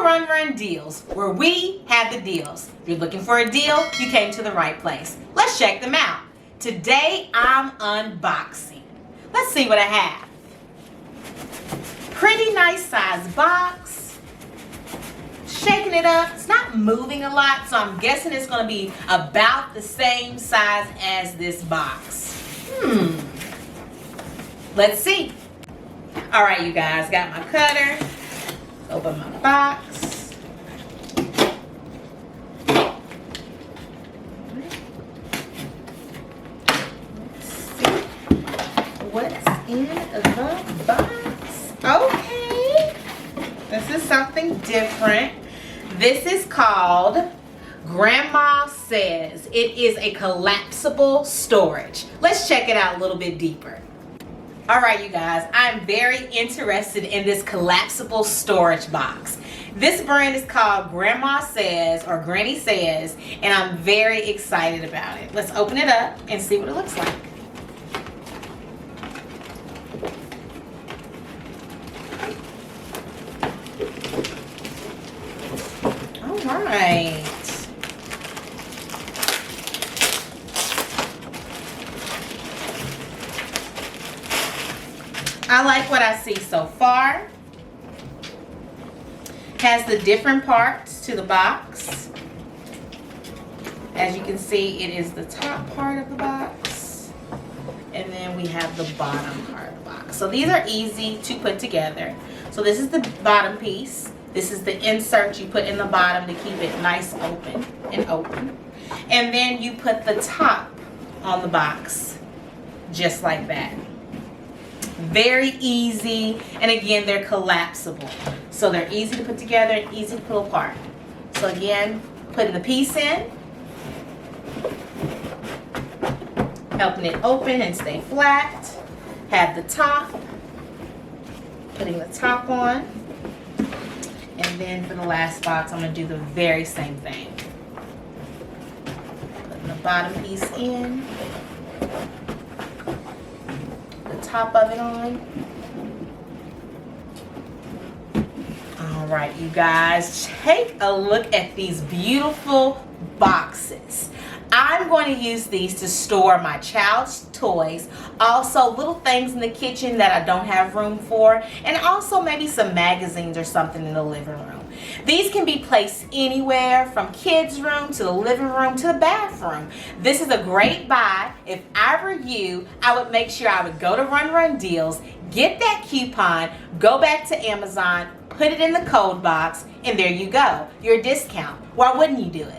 to Run Run Deals, where we have the deals. If you're looking for a deal, you came to the right place. Let's check them out. Today I'm unboxing. Let's see what I have. Pretty nice size box. Shaking it up. It's not moving a lot, so I'm guessing it's going to be about the same size as this box. Let's see. All right, you guys, got my cutter. Open my box. Let's see what's in the box. Okay, this is something different. This is called Grandma Says. It is a collapsible storage. Let's check it out a little bit deeper. All right, you guys, I'm very interested in this collapsible storage box. This brand is called Grandma Says or Granny Says, and I'm very excited about it. Let's open it up and see what it looks like. All right. I like what I see so far. Has the different parts to the box. As you can see, it is the top part of the box. And then we have the bottom part of the box. So these are easy to put together. So this is the bottom piece. This is the insert you put in the bottom to keep it nice open and open. And then you put the top on the box, just like that. Very easy, and again, they're collapsible. So they're easy to put together and easy to pull apart. So again, putting the piece in, helping it open and stay flat. Have the top, putting the top on. And then for the last box, I'm gonna do the very same thing. Putting the bottom piece in. Top of it on. All right, you guys, take a look at these beautiful boxes. I'm going to use these to store my child's toys, also little things in the kitchen that I don't have room for, and also maybe some magazines or something in the living room. These can be placed anywhere from kids' room to the living room to the bathroom. This is a great buy. If I were you, I would make sure I would go to Run Run Deals, get that coupon, go back to Amazon, put it in the code box, and there you go. Your discount. Why wouldn't you do it?